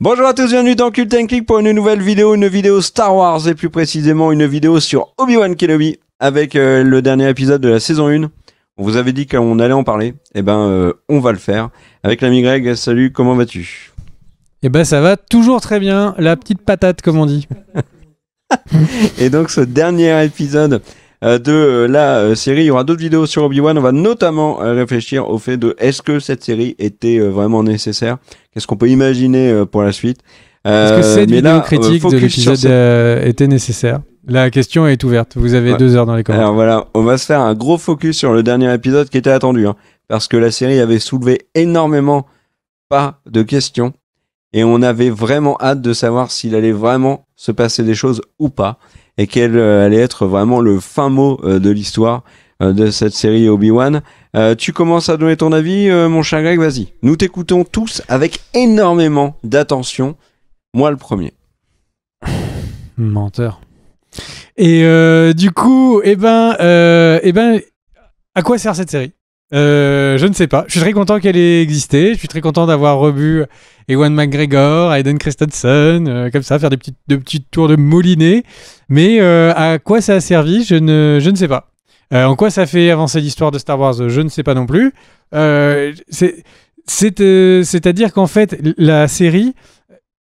Bonjour à tous, bienvenue dans Cult & Click pour une nouvelle vidéo, une vidéo Star Wars et plus précisément une vidéo sur Obi-Wan Kenobi avec le dernier épisode de la saison 1. On vous avait dit qu'on allait en parler, on va le faire. Avec l'ami Greg, salut, comment vas-tu ? Ça va toujours très bien, la petite patate comme on dit. Et donc ce dernier épisode de la série, il y aura d'autres vidéos sur Obi-Wan. On va notamment réfléchir au fait de est-ce que cette série était vraiment nécessaire ? Qu'est-ce qu'on peut imaginer pour la suite ? Est-ce que cette vidéo critique de l'épisode était nécessaire ? La question est ouverte, vous avez 2 heures dans les commentaires. Alors voilà, on va se faire un gros focus sur le dernier épisode qui était attendu, parce que la série avait soulevé énormément pas de questions et on avait vraiment hâte de savoir s'il allait vraiment se passer des choses ou pas et quel allait être vraiment le fin mot de l'histoire de cette série Obi-Wan. Tu commences à donner ton avis, mon cher Greg, vas-y. Nous t'écoutons tous avec énormément d'attention. Moi le premier. Menteur. Et du coup, à quoi sert cette série ? Je ne sais pas. Je suis très content qu'elle ait existé. Je suis très content d'avoir revu Ewan McGregor, Hayden Christensen, comme ça, faire de petits tours de moulinet. Mais à quoi ça a servi ? Je ne sais pas. En quoi ça fait avancer l'histoire de Star Wars ? Je ne sais pas non plus. C'est-à-dire qu'en fait, la série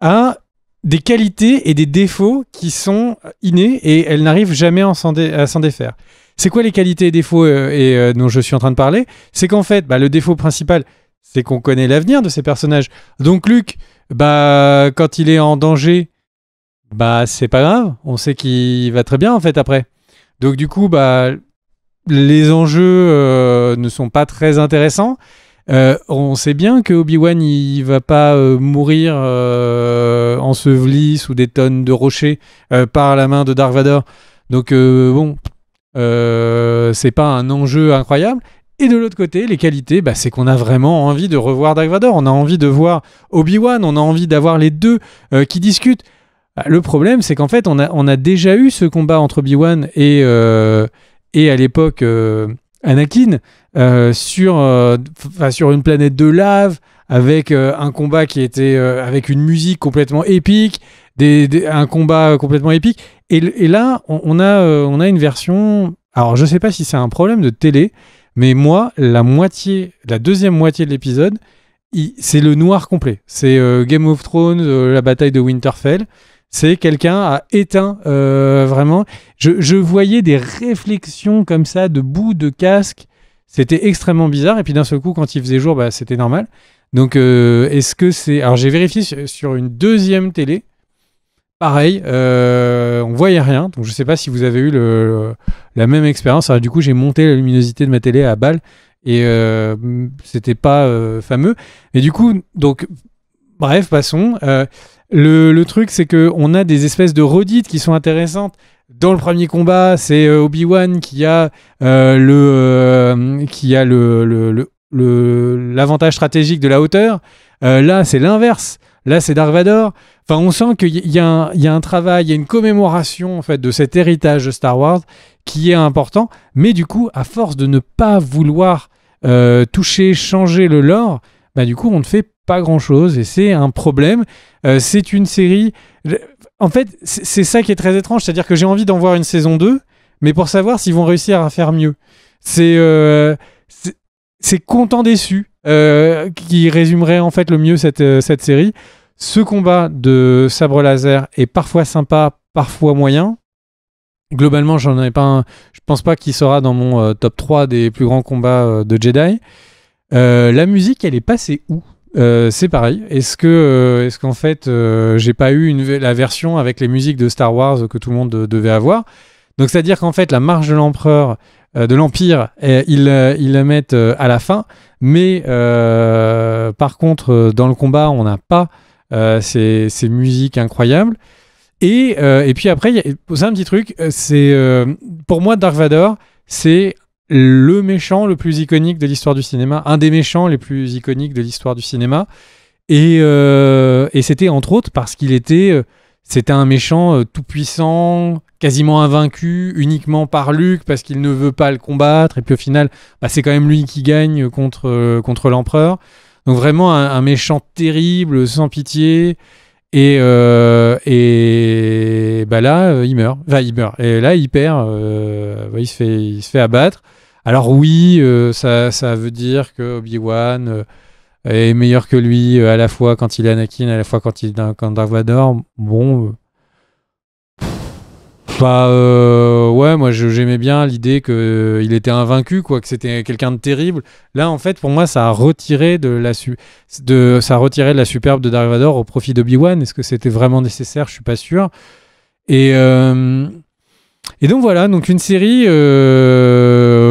a des qualités et des défauts qui sont innés et elle n'arrive jamais à s'en défaire. C'est quoi les qualités et défauts dont je suis en train de parler ? C'est qu'en fait, le défaut principal, c'est qu'on connaît l'avenir de ces personnages. Donc Luke, quand il est en danger, c'est pas grave. On sait qu'il va très bien en fait après. Donc du coup, les enjeux ne sont pas très intéressants. On sait bien que Obi-Wan il va pas mourir enseveli sous des tonnes de rochers par la main de Dark Vador. Donc c'est pas un enjeu incroyable. Et de l'autre côté, les qualités, c'est qu'on a vraiment envie de revoir Dark Vador. On a envie de voir Obi-Wan. On a envie d'avoir les deux qui discutent. Le problème, c'est qu'en fait, on a déjà eu ce combat entre Obi-Wan et à l'époque Anakin sur une planète de lave avec un combat qui était avec une musique complètement épique, un combat complètement épique. Et là, on a une version. Alors, je sais pas si c'est un problème de télé, mais moi, la deuxième moitié de l'épisode, c'est le noir complet. C'est Game of Thrones, la bataille de Winterfell. C'est quelqu'un a éteint vraiment. Je voyais des réflexions comme ça de bouts de casque. C'était extrêmement bizarre. Et puis d'un seul coup, quand il faisait jour, c'était normal. Donc, est-ce que c'est... Alors, j'ai vérifié sur une deuxième télé. Pareil, on voyait rien. Donc, je sais pas si vous avez eu la même expérience. Alors, du coup, j'ai monté la luminosité de ma télé à balle. Et c'était pas fameux. Et du coup, donc... Bref, passons. Le truc, c'est qu'on a des espèces de redites qui sont intéressantes. Dans le premier combat, c'est Obi-Wan qui a l'avantage stratégique de la hauteur. Là, c'est l'inverse. Là, c'est Dark Vador. Enfin, on sent qu'il y a un travail, il y a une commémoration en fait de cet héritage de Star Wars qui est important. Mais du coup, à force de ne pas vouloir changer le lore, du coup, on ne fait pas grand-chose et c'est un problème. C'est une série... En fait, c'est ça qui est très étrange, c'est-à-dire que j'ai envie d'en voir une saison 2, mais pour savoir s'ils vont réussir à faire mieux. C'est content déçu qui résumerait en fait le mieux cette série. Ce combat de sabre laser est parfois sympa, parfois moyen. Globalement, je pense pas qu'il sera dans mon top 3 des plus grands combats de Jedi. La musique, elle est passée où ? C'est pareil. Est-ce qu'en fait, j'ai pas eu la version avec les musiques de Star Wars que tout le monde devait avoir ? Donc, c'est-à-dire qu'en fait, la marche de l'empereur, de l'Empire, ils la mettent à la fin. Mais par contre, dans le combat, on n'a pas ces musiques incroyables. Et puis après, c'est un petit truc. Pour moi, Dark Vador, c'est le méchant le plus iconique de l'histoire du cinéma, un des méchants les plus iconiques de l'histoire du cinéma, et c'était entre autres parce c'était un méchant tout puissant, quasiment invaincu, uniquement par Luke parce qu'il ne veut pas le combattre, et puis au final, c'est quand même lui qui gagne contre l'empereur. Donc vraiment un méchant terrible, sans pitié. Et bah là, il meurt. Enfin, il meurt. Et là, il perd. Il se fait abattre. Alors oui, ça veut dire que Obi-Wan est meilleur que lui à la fois quand il est Anakin, à la fois quand il est quand Dark Vador. Bon, ouais, moi j'aimais bien l'idée qu'il était invaincu, quoi, que c'était quelqu'un de terrible. Là, en fait, pour moi, ça a retiré de la superbe de Dark Vador au profit d'Obi-Wan. Est-ce que c'était vraiment nécessaire? Je suis pas sûr. Et donc voilà, donc une série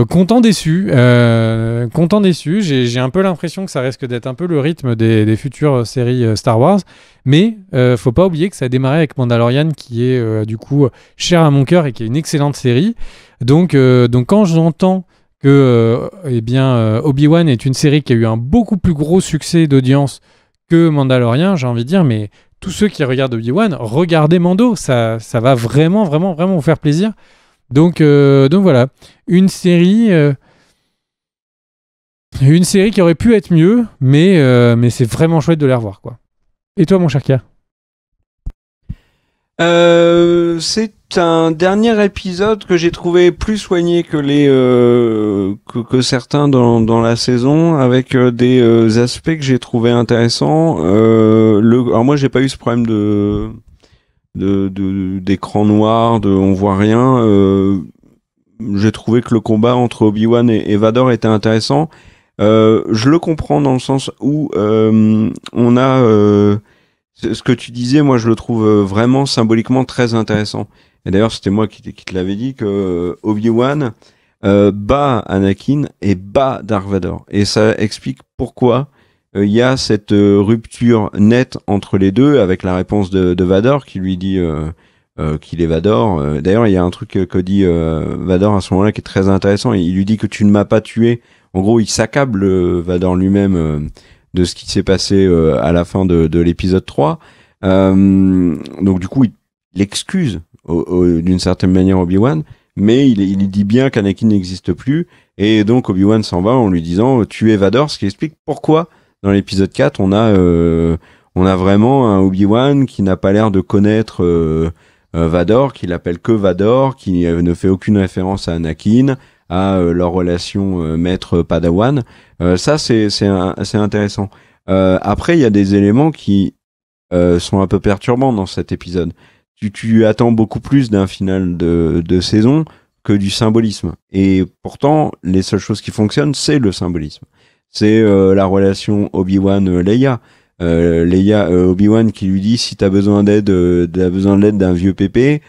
content déçu. Content déçu. J'ai un peu l'impression que ça risque d'être un peu le rythme des futures séries Star Wars. Mais faut pas oublier que ça a démarré avec Mandalorian, qui est du coup cher à mon cœur et qui est une excellente série. Donc quand j'entends que Obi-Wan est une série qui a eu un beaucoup plus gros succès d'audience que Mandalorian, j'ai envie de dire, mais tous ceux qui regardent Obi-Wan, regardez Mando, ça va vraiment, vraiment, vraiment vous faire plaisir. Donc voilà, une série qui aurait pu être mieux, mais c'est vraiment chouette de la revoir, quoi. Et toi, mon cher Kia? C'est un dernier épisode que j'ai trouvé plus soigné que que certains dans la saison, avec des aspects que j'ai trouvé intéressants. Alors moi, j'ai pas eu ce problème d'écran noir, on voit rien. J'ai trouvé que le combat entre Obi-Wan et Vador était intéressant. Je le comprends dans le sens où on a ce que tu disais, moi je le trouve vraiment symboliquement très intéressant. Et d'ailleurs, c'était moi qui te l'avais dit, que Obi-Wan bat Anakin et bat Dark Vador. Et ça explique pourquoi il y a cette rupture nette entre les deux, avec la réponse de Vador qui lui dit qu'il est Vador. D'ailleurs, il y a un truc que dit Vador à ce moment-là qui est très intéressant. Il lui dit que tu ne m'as pas tué. En gros, il s'accable Vador lui-même de ce qui s'est passé à la fin de l'épisode 3. Donc du coup, il excuse d'une certaine manière Obi-Wan, mais il dit bien qu'Anakin n'existe plus, et donc Obi-Wan s'en va en lui disant tu es Vador, ce qui explique pourquoi dans l'épisode 4 on a vraiment un Obi-Wan qui n'a pas l'air de connaître Vador, qui l'appelle que Vador, qui ne fait aucune référence à Anakin, à leur relation maître-padawan. Ça, c'est intéressant. Après, il y a des éléments qui sont un peu perturbants dans cet épisode. Tu attends beaucoup plus d'un final de saison que du symbolisme. Et pourtant, les seules choses qui fonctionnent, c'est le symbolisme. C'est la relation Obi-Wan-Leia. Obi-Wan qui lui dit si t'as besoin d'aide, d'un vieux pépé,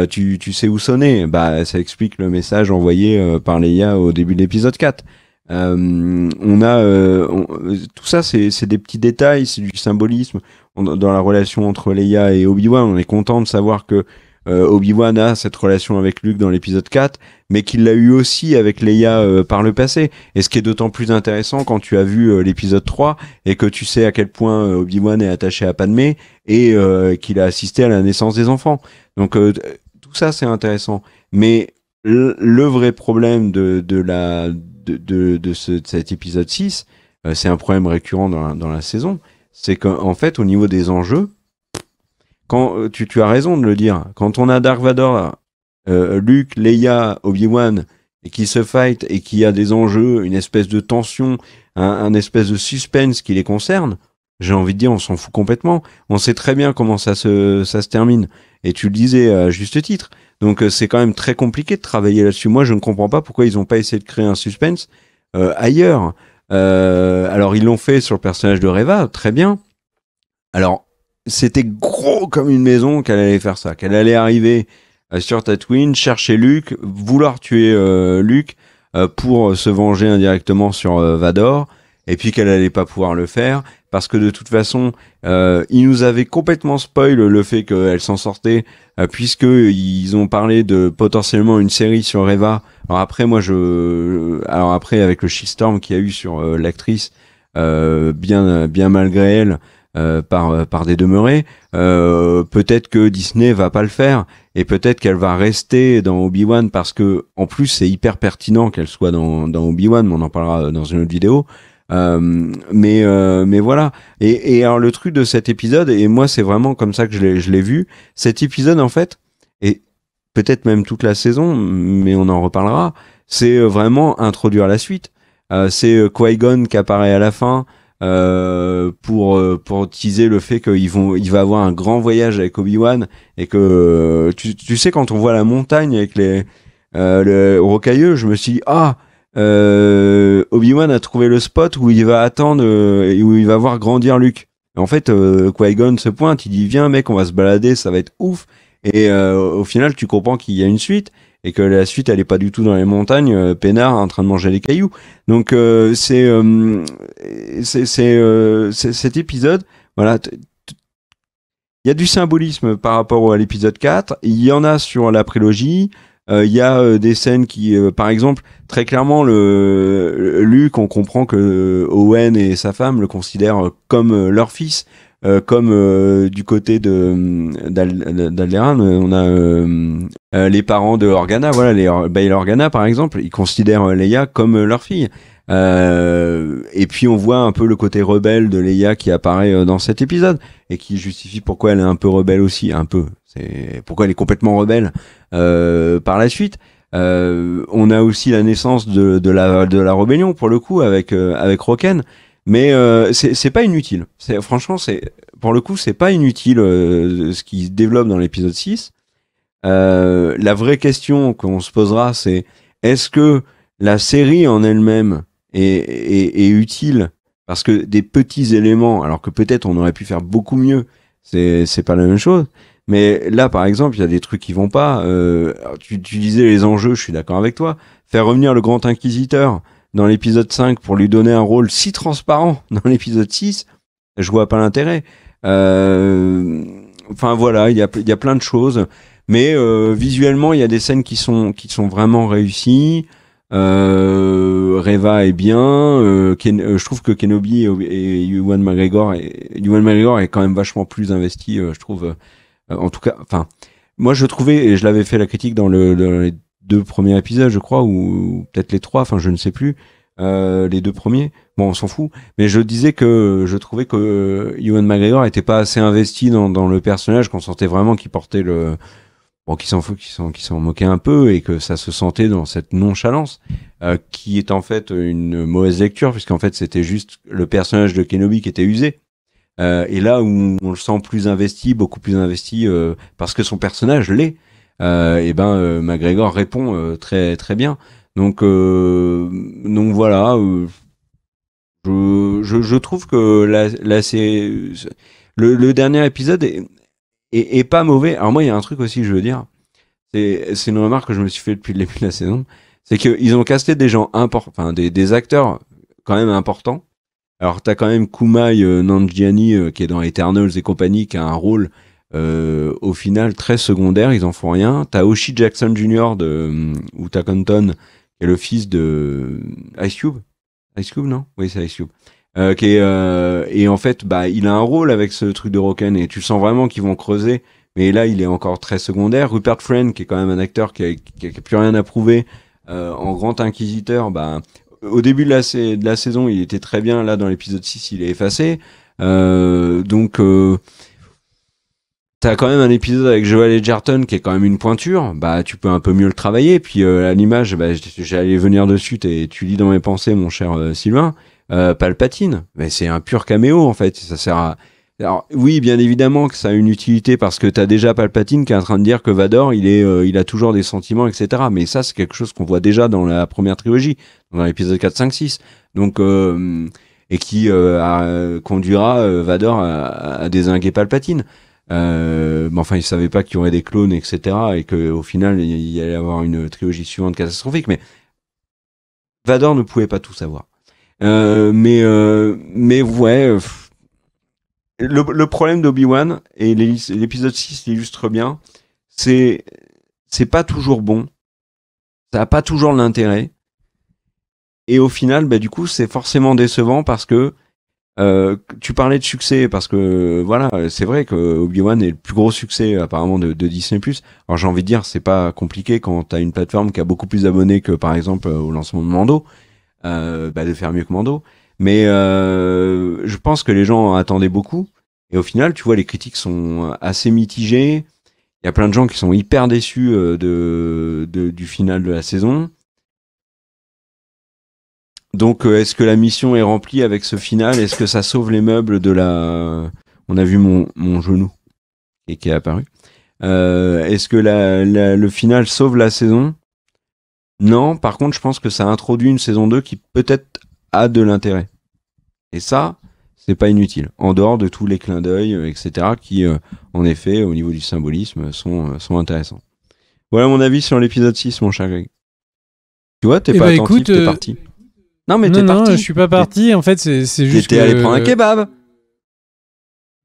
tu sais où sonner. Bah, ça explique le message envoyé par Leia au début de l'épisode 4. Tout ça, c'est des petits détails, c'est du symbolisme. Dans la relation entre Leia et Obi-Wan, on est content de savoir que Obi-Wan a cette relation avec Luke dans l'épisode 4, mais qu'il l'a eu aussi avec Leia par le passé. Et ce qui est d'autant plus intéressant quand tu as vu l'épisode 3 et que tu sais à quel point Obi-Wan est attaché à Padmé et qu'il a assisté à la naissance des enfants. Donc tout ça, c'est intéressant. Mais le vrai problème de cet épisode 6, c'est un problème récurrent dans la saison, c'est qu'en fait, au niveau des enjeux, quand tu as raison de le dire, quand on a Dark Vador, Luke, Leia, Obi-Wan, et qui se fight et qui a des enjeux, une espèce de tension, un espèce de suspense qui les concerne, j'ai envie de dire, on s'en fout complètement. On sait très bien comment ça se termine. Et tu le disais à juste titre. Donc c'est quand même très compliqué de travailler là-dessus. Moi, je ne comprends pas pourquoi ils n'ont pas essayé de créer un suspense ailleurs. Alors, ils l'ont fait sur le personnage de Reva, très bien. Alors, c'était gros comme une maison qu'elle allait faire ça, qu'elle allait arriver sur Tatooine, chercher Luke, vouloir tuer Luke pour se venger indirectement sur Vador, et puis qu'elle allait pas pouvoir le faire, parce que de toute façon, ils nous avaient complètement spoil le fait qu'elle s'en sortait, puisque ils ont parlé de potentiellement une série sur Reva. Alors après, avec le shitstorm qu'il y a eu sur l'actrice, bien malgré elle, par des demeurés, peut-être que Disney va pas le faire, et peut-être qu'elle va rester dans Obi-Wan, parce que en plus c'est hyper pertinent qu'elle soit dans Obi-Wan, mais on en parlera dans une autre vidéo. Mais voilà. Et alors le truc de cet épisode, et moi c'est vraiment comme ça que je l'ai vu, cet épisode en fait, et peut-être même toute la saison, mais on en reparlera, c'est vraiment introduire la suite. C'est Qui-Gon qui apparaît à la fin pour teaser le fait il va avoir un grand voyage avec Obi-Wan et que tu sais quand on voit la montagne avec le rocailleux, je me suis dit Obi-Wan a trouvé le spot où il va attendre et où il va voir grandir Luke. Et en fait, Qui-Gon se pointe, il dit viens mec, on va se balader, ça va être ouf. Et au final, tu comprends qu'il y a une suite et que la suite, elle est pas du tout dans les montagnes, peinard en train de manger les cailloux. Donc cet épisode, voilà. Il y a du symbolisme par rapport à l'épisode 4. Il y en a sur la prélogie. Il y a des scènes qui, par exemple, très clairement, Luke, on comprend que Owen et sa femme le considèrent comme leur fils. Comme du côté d'Alderaan, on a les parents de Organa, voilà, les Bail Organa par exemple, ils considèrent Leia comme leur fille. Et puis on voit un peu le côté rebelle de Leia qui apparaît dans cet épisode et qui justifie pourquoi elle est un peu rebelle aussi, un peu. C'est pourquoi elle est complètement rebelle par la suite. On a aussi la naissance de la rébellion pour le coup avec Roken. Mais c'est pas inutile. Franchement, pour le coup, c'est pas inutile ce qui se développe dans l'épisode 6. La vraie question qu'on se posera, c'est est-ce que la série en elle-même est utile parce que des petits éléments, alors que peut-être on aurait pu faire beaucoup mieux, c'est pas la même chose. Mais là, par exemple, il y a des trucs qui vont pas. Tu disais les enjeux, je suis d'accord avec toi. Faire revenir le Grand Inquisiteur dans l'épisode 5 pour lui donner un rôle si transparent dans l'épisode 6, je vois pas l'intérêt. Enfin voilà, il y a plein de choses, mais visuellement il y a des scènes qui sont vraiment réussies. Reva est bien. Je trouve que Kenobi et Ewan McGregor est quand même vachement plus investi, je trouve. En tout cas, enfin, moi je trouvais, et je l'avais fait la critique dans les 2 premiers épisodes, je crois, ou peut-être les 3, enfin je ne sais plus, les 2 premiers. Bon, on s'en fout. Mais je disais que je trouvais que Ewan McGregor était pas assez investi dans le personnage, qu'on sentait vraiment qu'il portait qu'il s'en moquait un peu et que ça se sentait dans cette nonchalance, qui est en fait une mauvaise lecture, puisqu'en fait c'était juste le personnage de Kenobi qui était usé. Et là où on le sent plus investi, beaucoup plus investi, parce que son personnage l'est, McGregor répond très très bien. Donc voilà, je trouve que le dernier épisode est pas mauvais. Alors moi, il y a un truc aussi que je veux dire, c'est une remarque que je me suis fait depuis le début de la saison, c'est qu'ils ont casté des gens importants, enfin des acteurs quand même importants. Alors t'as quand même Kumail Nanjiani qui est dans Eternals et compagnie, qui a un rôle au final très secondaire, ils en font rien. T'as Oshie Jackson Jr. de Uta Compton, qui est le fils de Ice Cube, non? Oui, c'est Ice Cube. Et en fait, il a un rôle avec ce truc de Roken, et tu sens vraiment qu'ils vont creuser, mais là il est encore très secondaire. Rupert Friend, qui est quand même un acteur qui a plus rien à prouver, en grand inquisiteur, au début de la saison il était très bien, là dans l'épisode 6 il est effacé. T'as quand même un épisode avec Joel Edgerton qui est quand même une pointure, tu peux un peu mieux le travailler. Puis à l'image, j'allais venir dessus, tu lis dans mes pensées, mon cher Sylvain. Palpatine, mais c'est un pur caméo en fait. Ça sert à. Alors oui, bien évidemment que ça a une utilité parce que t'as déjà Palpatine qui est en train de dire que Vador, il a toujours des sentiments, etc. Mais ça, c'est quelque chose qu'on voit déjà dans la première trilogie, dans l'épisode 4, 5, 6. Donc et qui conduira Vador à dézinguer Palpatine. Mais enfin, il savait pas qu'il y aurait des clones, etc. Et qu'au final, il y allait avoir une trilogie suivante catastrophique. Mais Vador ne pouvait pas tout savoir. Mais ouais, le problème d'Obi-Wan, et l'épisode 6 l'illustre bien, c'est pas toujours bon, ça a pas toujours l'intérêt, et au final, du coup, c'est forcément décevant parce que tu parlais de succès, parce que voilà, c'est vrai que Obi-Wan est le plus gros succès apparemment de Disney+. Alors j'ai envie de dire, c'est pas compliqué quand t'as une plateforme qui a beaucoup plus d'abonnés que par exemple au lancement de Mando. De faire mieux que Mando, Mais je pense que les gens attendaient beaucoup. Et au final, tu vois, les critiques sont assez mitigées. Il y a plein de gens qui sont hyper déçus du final de la saison. Donc, est-ce que la mission est remplie avec ce final? Est-ce que ça sauve les meubles de la... On a vu mon genou qui est apparu. Est-ce que le final sauve la saison? Non, par contre, je pense que ça introduit une saison 2 qui peut-être a de l'intérêt. Et ça, c'est pas inutile. En dehors de tous les clins d'œil, etc., qui, en effet, au niveau du symbolisme, sont intéressants. Voilà mon avis sur l'épisode 6, mon cher Greg. Tu vois, t'es pas attentif, écoute, t'es parti. Non, mais t'es non, parti. je suis pas parti. En fait, c'est juste T'étais allé prendre un kebab.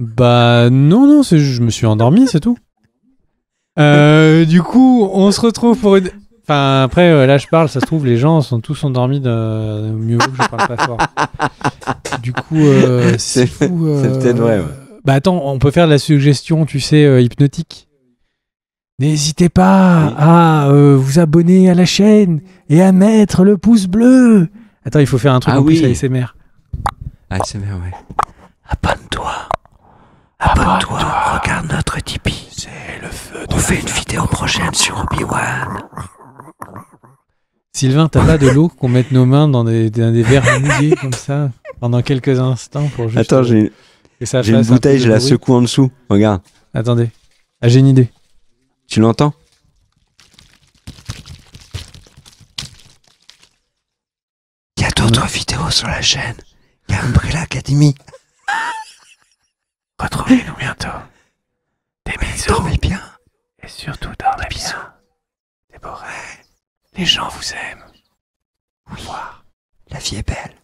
Bah non, je me suis endormi, c'est tout. Du coup, on se retrouve pour une... Enfin, après, là, je parle, ça se trouve, les gens sont tous endormis mieux vaut que je parle pas fort. Du coup, c'est fou. C'est peut-être vrai, ouais. Bah attends, on peut faire de la suggestion, tu sais, hypnotique. N'hésitez pas à vous abonner à la chaîne et à mettre le pouce bleu. Attends, il faut faire un truc plus ASMR. ASMR, ouais. Abonne-toi, regarde notre Tipeee. C'est le feu. On fait une vidéo prochaine sur Obi-Wan. Sylvain, t'as pas de l'eau qu'on mette nos mains dans des verres mouillés comme ça pendant quelques instants pour juste... Attends, j'ai une bouteille, je la secoue en dessous. Regarde. Attendez. Ah, j'ai une idée. Tu l'entends? Il y a d'autres vidéos sur la chaîne. Il y a Umbrella Academy. Retrouvez-nous bientôt. Des bisous. Dormez bien. Et surtout, dormez bien. C'est beau. Les gens vous aiment. Au revoir. La vie est belle.